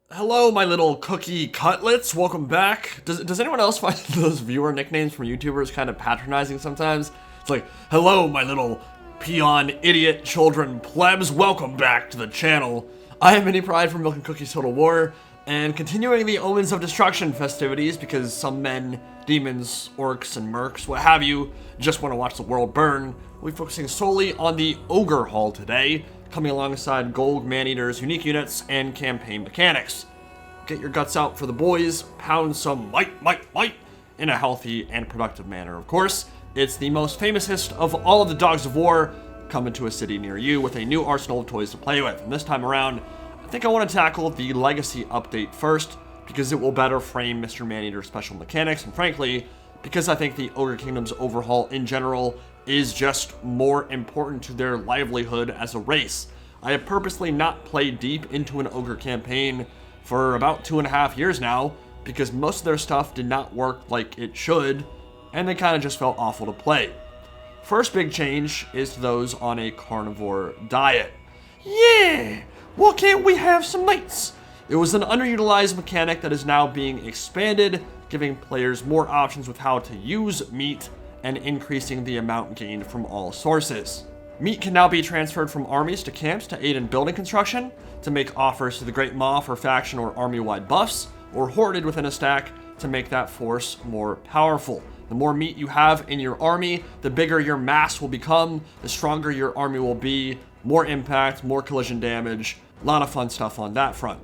Hello, my little cookie cutlets. Welcome back. Does anyone else find those viewer nicknames from YouTubers kind of patronizing sometimes? It's like, hello, my little peon idiot children plebs. Welcome back to the channel. I am Mini Pride from Milk and Cookies Total War, and continuing the Omens of Destruction festivities because some men, demons, orcs, and mercs, what have you, just want to watch the world burn. We'll be focusing solely on the OGREHAUL today, coming alongside Golg Maneater's unique units and campaign mechanics. Get your guts out for the boys, pound some might, in a healthy and productive manner, of course. It's the most famousest of all of the Dogs of War coming to a city near you with a new arsenal of toys to play with. And this time around, I think I want to tackle the Legacy update first, because it will better frame Mr. Maneater's special mechanics, and frankly, because I think the Ogre Kingdoms overhaul in general is just more important to their livelihood as a race. I have purposely not played deep into an Ogre campaign for about 2.5 years now, because most of their stuff did not work like it should, and they kind of just felt awful to play. First big change is to those on a carnivore diet. Yeah! Why can't we have some meats? It was an underutilized mechanic that is now being expanded, giving players more options with how to use meat and increasing the amount gained from all sources. Meat can now be transferred from armies to camps to aid in building construction, to make offers to the Great Maw for faction or army-wide buffs, or hoarded within a stack to make that force more powerful. The more meat you have in your army, the bigger your mass will become, the stronger your army will be, more impact, more collision damage, a lot of fun stuff on that front.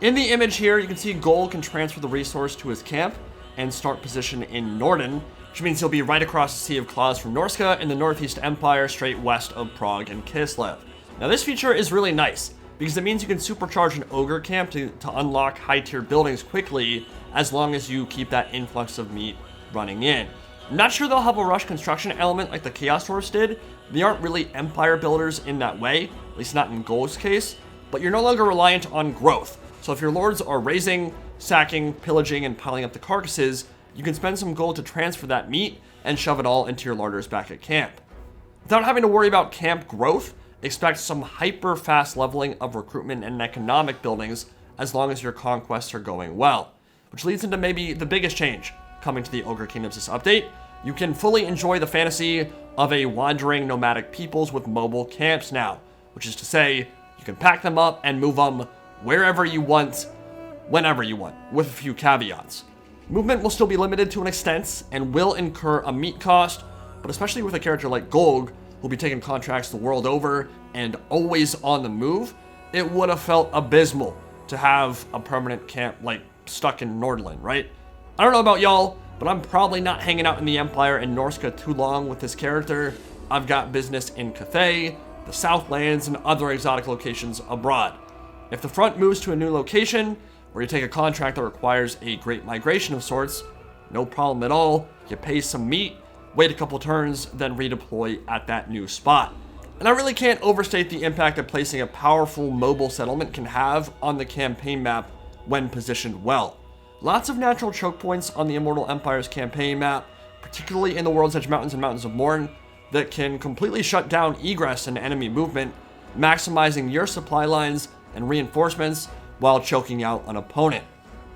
In the image here, you can see Golg can transfer the resource to his camp and start position in Norden, which means he'll be right across the Sea of Claws from Norska in the Northeast Empire, straight west of Prague and Kislev. Now this feature is really nice, because it means you can supercharge an Ogre camp to unlock high-tier buildings quickly, as long as you keep that influx of meat running in. I'm not sure they'll have a rush construction element like the Chaos Dwarfs did. They aren't really empire builders in that way, at least not in Golg's case, but you're no longer reliant on growth. So if your lords are raising, sacking, pillaging, and piling up the carcasses, you can spend some gold to transfer that meat and shove it all into your larders back at camp. Without having to worry about camp growth, expect some hyper fast leveling of recruitment and economic buildings as long as your conquests are going well. Which leads into maybe the biggest change coming to the Ogre Kingdoms this update. You can fully enjoy the fantasy of a wandering nomadic peoples with mobile camps now, which is to say, you can pack them up and move them wherever you want, whenever you want, with a few caveats. Movement will still be limited to an extent and will incur a meat cost, but especially with a character like Golg, who'll be taking contracts the world over and always on the move, it would have felt abysmal to have a permanent camp like stuck in Nordland, right? I don't know about y'all, but I'm probably not hanging out in the Empire in Norska too long with this character. I've got business in Cathay, the Southlands, and other exotic locations abroad. If the front moves to a new location, or you take a contract that requires a great migration of sorts, no problem at all. You pay some meat, wait a couple turns, then redeploy at that new spot. And I really can't overstate the impact that placing a powerful mobile settlement can have on the campaign map when positioned well. Lots of natural choke points on the Immortal Empire's campaign map, particularly in the World's Edge Mountains and Mountains of Morn, that can completely shut down egress and enemy movement, maximizing your supply lines and reinforcements while choking out an opponent.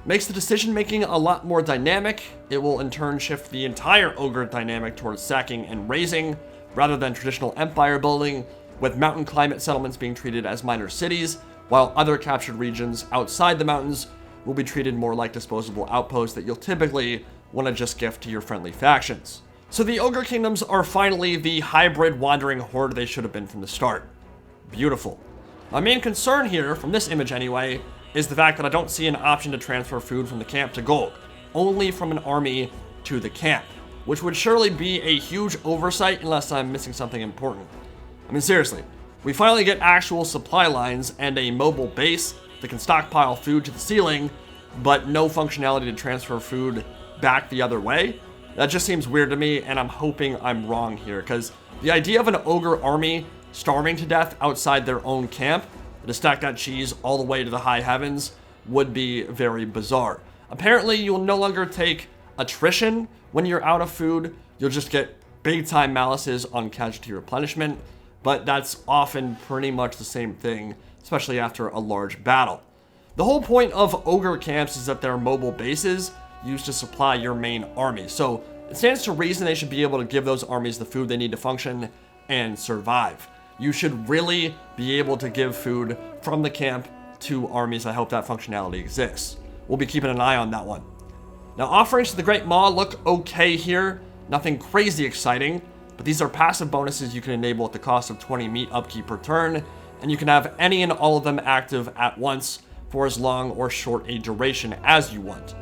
Makes the decision making a lot more dynamic. It will in turn shift the entire Ogre dynamic towards sacking and raising rather than traditional empire building, with mountain climate settlements being treated as minor cities, while other captured regions outside the mountains will be treated more like disposable outposts that you'll typically want to just gift to your friendly factions. So the Ogre Kingdoms are finally the hybrid wandering horde they should have been from the start. Beautiful. My main concern here, from this image anyway, is the fact that I don't see an option to transfer food from the camp to Golg, only from an army to the camp, which would surely be a huge oversight unless I'm missing something important. I mean, seriously, we finally get actual supply lines and a mobile base that can stockpile food to the ceiling, but no functionality to transfer food back the other way. That just seems weird to me, and I'm hoping I'm wrong here, because the idea of an ogre army starving to death outside their own camp to stack that cheese all the way to the high heavens would be very bizarre. Apparently, you'll no longer take attrition when you're out of food. You'll just get big time malices on casualty replenishment, but that's often pretty much the same thing, especially after a large battle. The whole point of ogre camps is that they're mobile bases used to supply your main army. So it stands to reason they should be able to give those armies the food they need to function and survive. You should really be able to give food from the camp to armies. I hope that functionality exists. We'll be keeping an eye on that one. Now, offerings to the Great Maw look okay here. Nothing crazy exciting, but these are passive bonuses you can enable at the cost of 20 meat upkeep per turn, and you can have any and all of them active at once for as long or short a duration as you want.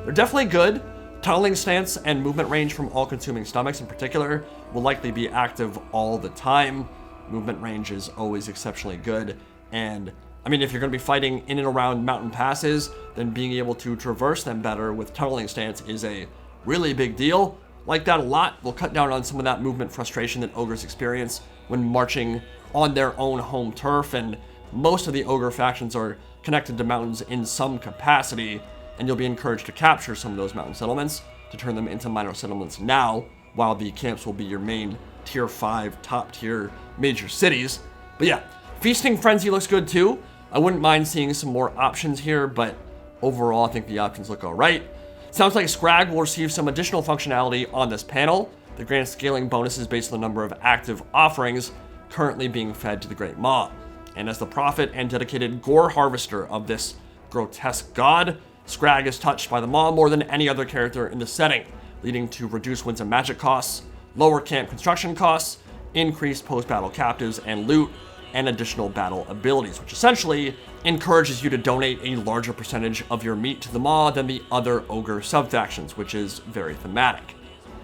They're definitely good. Tunneling stance and movement range from all-consuming stomachs in particular will likely be active all the time. Movement range is always exceptionally good, and I mean, if you're going to be fighting in and around mountain passes, then being able to traverse them better with tunneling stance is a really big deal. Like that a lot. Will cut down on some of that movement frustration that ogres experience when marching on their own home turf, and most of the ogre factions are connected to mountains in some capacity, and you'll be encouraged to capture some of those mountain settlements to turn them into minor settlements now, while the camps will be your main tier 5 top tier major cities. But yeah, Feasting Frenzy looks good too. I wouldn't mind seeing some more options here, but overall I think the options look alright. Sounds like Scrag will receive some additional functionality on this panel. The grants scaling bonuses based on the number of active offerings currently being fed to the Great Maw. And as the prophet and dedicated gore harvester of this grotesque god, Scrag is touched by the Maw more than any other character in the setting, leading to reduced winds and magic costs, lower camp construction costs, increased post-battle captives and loot, and additional battle abilities, which essentially encourages you to donate a larger percentage of your meat to the Maw than the other ogre subfactions, which is very thematic.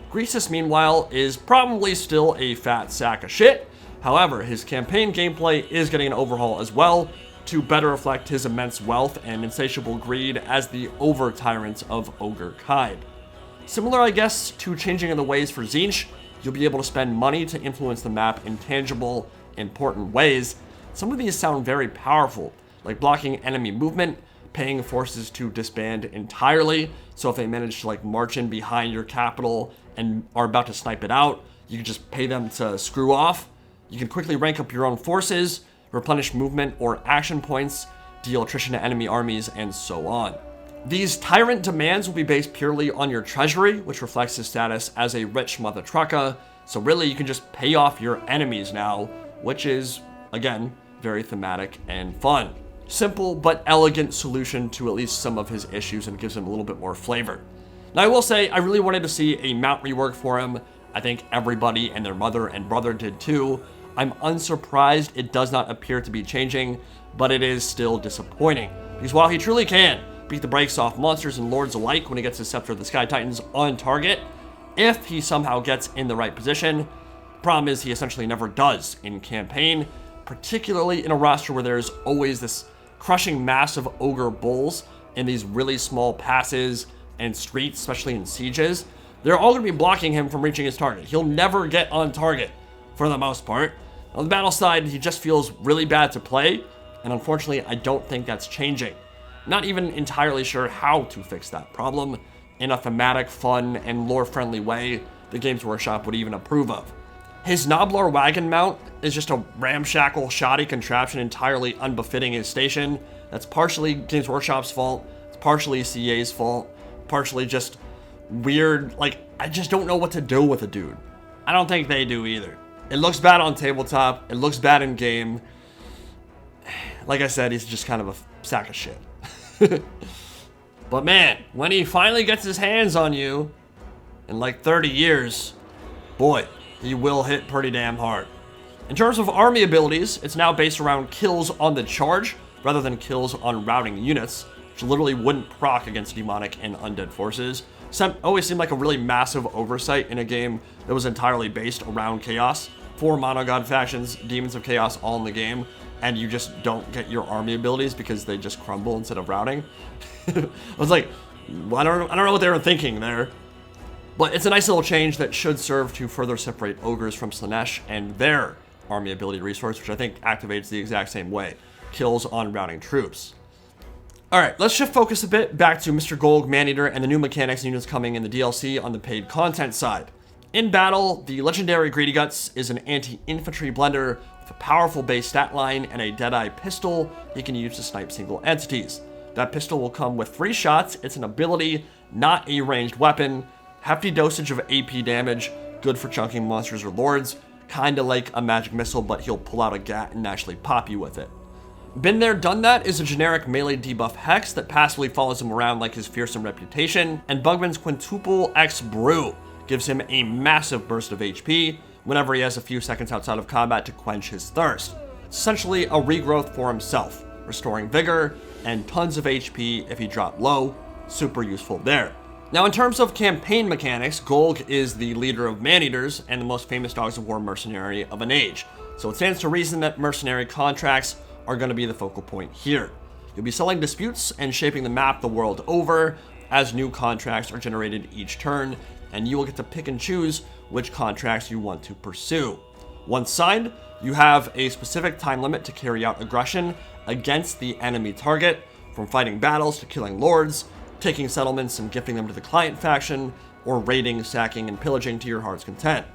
Greasus, meanwhile, is probably still a fat sack of shit. However, his campaign gameplay is getting an overhaul as well to better reflect his immense wealth and insatiable greed as the over-tyrant of ogre kind. Similar, I guess, to changing in the ways for Tzeentch, you'll be able to spend money to influence the map in tangible, important ways. Some of these sound very powerful, like blocking enemy movement, paying forces to disband entirely, so if they manage to like march in behind your capital and are about to snipe it out, you can just pay them to screw off. You can quickly rank up your own forces, replenish movement or action points, deal attrition to enemy armies, and so on. These tyrant demands will be based purely on your treasury, which reflects his status as a rich mother trucker, so really you can just pay off your enemies now, which is, again, very thematic and fun. Simple but elegant solution to at least some of his issues and gives him a little bit more flavor. Now I will say, I really wanted to see a mount rework for him. I think everybody and their mother and brother did too. I'm unsurprised it does not appear to be changing, but it is still disappointing. Because while he truly can beat the brakes off monsters and lords alike when he gets his Scepter of the Sky Titans on target, if he somehow gets in the right position, problem is he essentially never does in campaign, particularly in a roster where there's always this crushing mass of ogre bulls in these really small passes and streets, especially in sieges. They're all going to be blocking him from reaching his target. He'll never get on target for the most part. On the battle side, he just feels really bad to play, and unfortunately, I don't think that's changing. Not even entirely sure how to fix that problem in a thematic, fun, and lore-friendly way the Games Workshop would even approve of. His Noblar wagon mount is just a ramshackle, shoddy contraption entirely unbefitting his station. That's partially Games Workshop's fault, it's partially CA's fault, partially just weird, like, I just don't know what to do with a dude. I don't think they do either. It looks bad on tabletop, it looks bad in game. Like I said, he's just kind of a sack of shit. But man, when he finally gets his hands on you, in like 30 years, boy, he will hit pretty damn hard. In terms of army abilities, it's now based around kills on the charge, rather than kills on routing units, which literally wouldn't proc against demonic and undead forces. Always seemed like a really massive oversight in a game that was entirely based around chaos. 4 monogod factions, demons of chaos all in the game, and you just don't get your army abilities because they just crumble instead of routing. I was like, I don't know what they were thinking there. But it's a nice little change that should serve to further separate ogres from Slaanesh and their army ability resource, which I think activates the exact same way. Kills on routing troops. Alright, let's shift focus a bit back to Mr. Golg Maneater and the new mechanics and units coming in the DLC on the paid content side. In battle, the legendary Greedy Guts is an anti-infantry blender with a powerful base stat line and a Deadeye pistol he can use to snipe single entities. That pistol will come with 3 shots. It's an ability, not a ranged weapon. Hefty dosage of AP damage, good for chunking monsters or lords. Kinda like a magic missile, but he'll pull out a gat and actually pop you with it. Been there, done that is a generic melee debuff hex that passively follows him around like his fearsome reputation, and Bugman's Quintuple X Brew gives him a massive burst of HP whenever he has a few seconds outside of combat to quench his thirst. It's essentially a regrowth for himself, restoring vigor and tons of HP if he dropped low. Super useful there. Now, in terms of campaign mechanics, Golg is the leader of Maneaters and the most famous Dogs of War mercenary of an age, so it stands to reason that mercenary contracts are going to be the focal point here. You'll be selling disputes and shaping the map the world over as new contracts are generated each turn, and you will get to pick and choose which contracts you want to pursue. Once signed, you have a specific time limit to carry out aggression against the enemy target, from fighting battles to killing lords, taking settlements and gifting them to the client faction, or raiding, sacking, and pillaging to your heart's content.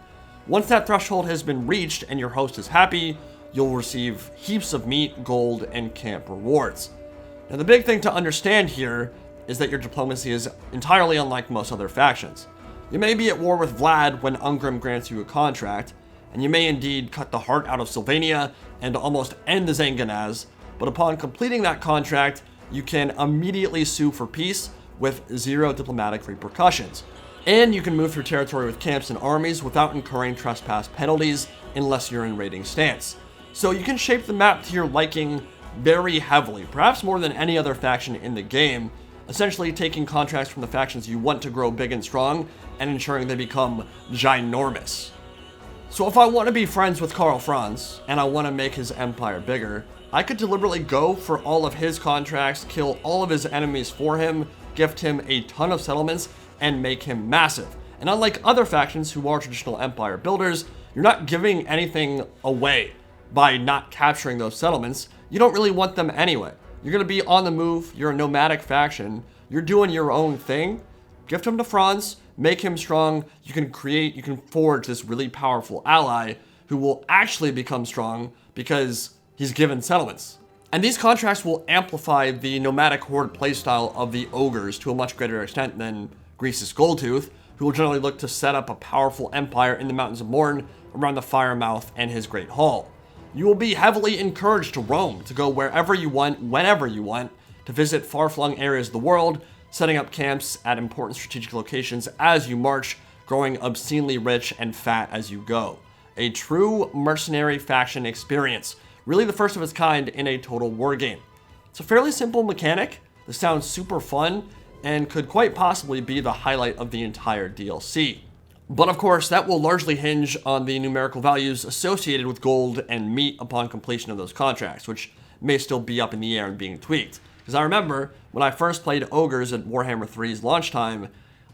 Once that threshold has been reached and your host is happy, you'll receive heaps of meat, gold, and camp rewards. Now, the big thing to understand here is that your diplomacy is entirely unlike most other factions. You may be at war with Vlad when Ungrim grants you a contract, and you may indeed cut the heart out of Sylvania and almost end the Zanganaz, but upon completing that contract, you can immediately sue for peace with 0 diplomatic repercussions. And you can move through territory with camps and armies without incurring trespass penalties unless you're in raiding stance. So you can shape the map to your liking very heavily, perhaps more than any other faction in the game, essentially taking contracts from the factions you want to grow big and strong and ensuring they become ginormous. So if I want to be friends with Karl Franz and I want to make his empire bigger, I could deliberately go for all of his contracts, kill all of his enemies for him, gift him a ton of settlements, and make him massive. And unlike other factions who are traditional empire builders, you're not giving anything away by not capturing those settlements. You don't really want them anyway. You're going to be on the move, you're a nomadic faction, you're doing your own thing. Gift him to Franz, make him strong, you can forge this really powerful ally who will actually become strong because he's given settlements. And these contracts will amplify the nomadic horde playstyle of the ogres to a much greater extent than Grease's Goldtooth, who will generally look to set up a powerful empire in the Mountains of Morn around the Firemouth and his Great Hall. You will be heavily encouraged to roam, to go wherever you want, whenever you want, to visit far-flung areas of the world, setting up camps at important strategic locations as you march, growing obscenely rich and fat as you go. A true mercenary faction experience, really the first of its kind in a Total War game. It's a fairly simple mechanic that sounds super fun and could quite possibly be the highlight of the entire DLC. But of course, that will largely hinge on the numerical values associated with gold and meat upon completion of those contracts, which may still be up in the air and being tweaked. Because I remember when I first played Ogres at Warhammer 3's launch time,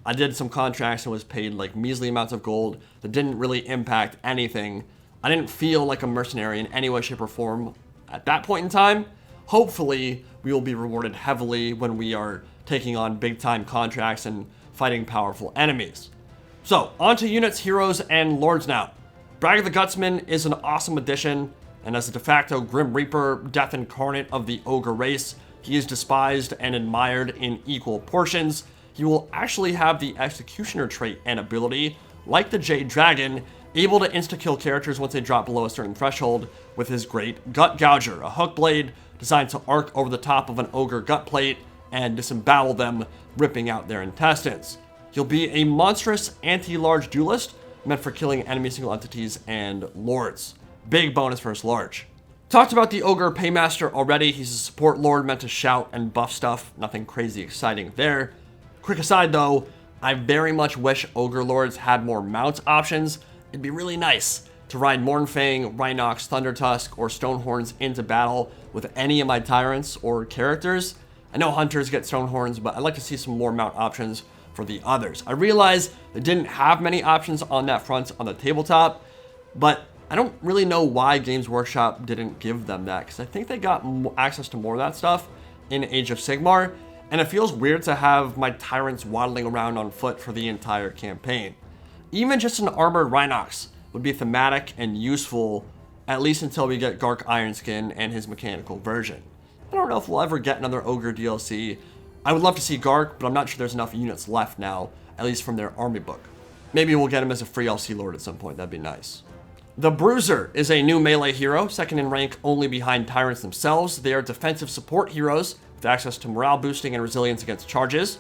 I did some contracts and was paid like measly amounts of gold that didn't really impact anything. I didn't feel like a mercenary in any way, shape, or form at that point in time. Hopefully, we will be rewarded heavily when we are taking on big-time contracts and fighting powerful enemies. So, on to units, heroes, and lords now. Bragg the Gutsman is an awesome addition, and as a de facto Grim Reaper, Death Incarnate of the Ogre race, he is despised and admired in equal portions. He will actually have the Executioner trait and ability, like the Jade Dragon, able to insta-kill characters once they drop below a certain threshold with his great Gut Gouger, a hook blade designed to arc over the top of an ogre gut plate and disembowel them, ripping out their intestines. He'll be a monstrous anti-large duelist meant for killing enemy single entities and lords. Big bonus for his large. Talked about the Ogre Paymaster already. He's a support lord meant to shout and buff stuff. Nothing crazy exciting there. Quick aside though, I very much wish Ogre Lords had more mount options. It'd be really nice to ride Mournfang, Rhinox, Thundertusk, or Stonehorns into battle with any of my tyrants or characters. I know hunters get Stonehorns, but I'd like to see some more mount options for the others. I realize they didn't have many options on that front on the tabletop, but I don't really know why Games Workshop didn't give them that, because I think they got access to more of that stuff in Age of Sigmar, and it feels weird to have my tyrants waddling around on foot for the entire campaign. Even just an armored Rhinox would be thematic and useful, at least until we get Gark Ironskin and his mechanical version. I don't know if we'll ever get another Ogre DLC. I would love to see Gark, but I'm not sure there's enough units left now, at least from their army book. Maybe we'll get him as a free LC Lord at some point, that'd be nice. The Bruiser is a new melee hero, second in rank only behind Tyrants themselves. They are defensive support heroes with access to morale boosting and resilience against charges.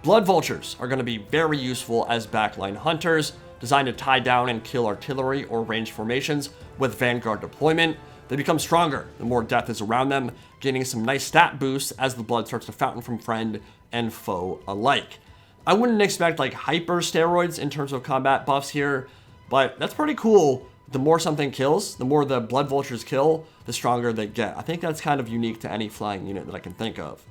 Blood Vultures are going to be very useful as backline hunters, designed to tie down and kill artillery or ranged formations with Vanguard deployment. They become stronger the more death is around them, gaining some nice stat boosts as the blood starts to fountain from friend and foe alike. I wouldn't expect like hyper steroids in terms of combat buffs here, but that's pretty cool. The more something kills, the more the Blood Vultures kill, the stronger they get. I think that's kind of unique to any flying unit that I can think of.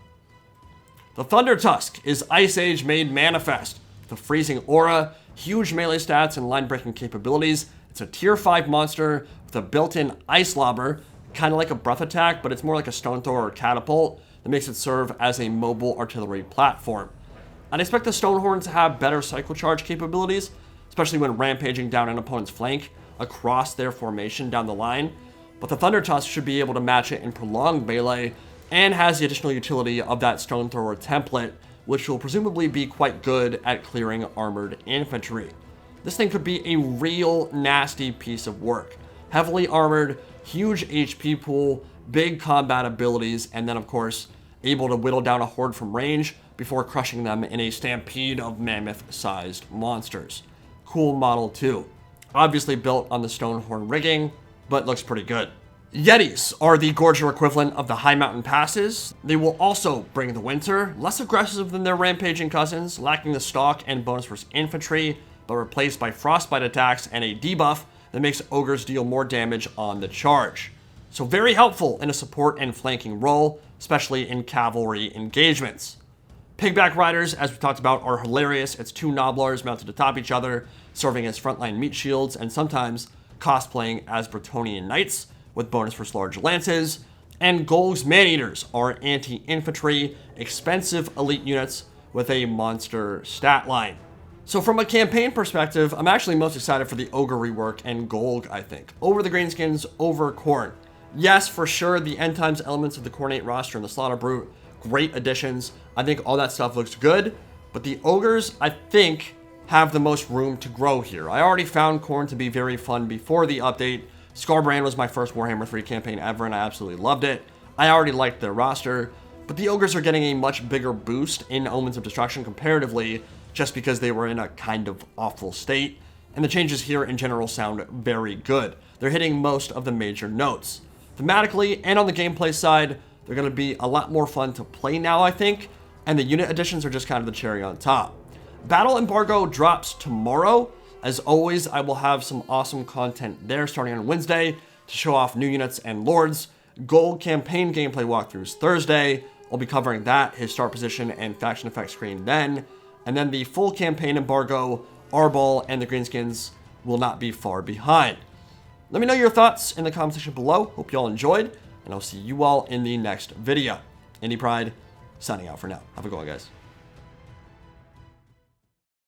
The Thunder Tusk is Ice Age made manifest. The freezing aura, huge melee stats, and line-breaking capabilities. It's a tier 5 monster with a built-in ice lobber, kind of like a breath attack, but it's more like a stone thrower or catapult that makes it serve as a mobile artillery platform. I'd expect the Stonehorn to have better cycle charge capabilities, especially when rampaging down an opponent's flank across their formation down the line, but the Thunder Tusk should be able to match it in prolonged melee and has the additional utility of that Stone Thrower template, which will presumably be quite good at clearing armored infantry. This thing could be a real nasty piece of work. Heavily armored, huge HP pool, big combat abilities, and then of course, able to whittle down a horde from range before crushing them in a stampede of mammoth-sized monsters. Cool model too. Obviously built on the Stonehorn rigging, but looks pretty good. Yetis are the Gorger equivalent of the High Mountain Passes. They will also bring the winter, less aggressive than their rampaging cousins, lacking the stalk and bonus versus infantry, but replaced by frostbite attacks and a debuff that makes ogres deal more damage on the charge. So very helpful in a support and flanking role, especially in cavalry engagements. Pigback Riders, as we talked about, are hilarious. It's two Noblars mounted atop each other, serving as frontline meat shields, and sometimes cosplaying as Bretonnian Knights with bonus for large lances. And Golg Maneaters are anti-infantry, expensive elite units with a monster stat line. So from a campaign perspective, I'm actually most excited for the Ogre rework and Golg, I think. Over the Greenskins, over Khorne. Yes, for sure, the End Times elements of the Khornate roster and the Slaughter Brute, great additions. I think all that stuff looks good, but the Ogres, I think, have the most room to grow here. I already found Khorne to be very fun before the update. Skarbrand was my first Warhammer 3 campaign ever, and I absolutely loved it. I already liked their roster, but the Ogres are getting a much bigger boost in Omens of Destruction comparatively, just because they were in a kind of awful state, and the changes here in general sound very good. They're hitting most of the major notes. Thematically and on the gameplay side, they're going to be a lot more fun to play now, I think, and the unit additions are just kind of the cherry on top. Battle Embargo drops tomorrow. As always, I will have some awesome content there starting on Wednesday to show off new units and lords. Golg campaign gameplay walkthroughs Thursday. I'll be covering that, his start position, and faction effect screen then. And then the full campaign embargo, Arbol, and the Greenskins will not be far behind. Let me know your thoughts in the comment section below. Hope you all enjoyed, and I'll see you all in the next video. Indie Pride, signing out for now. Have a good one, guys.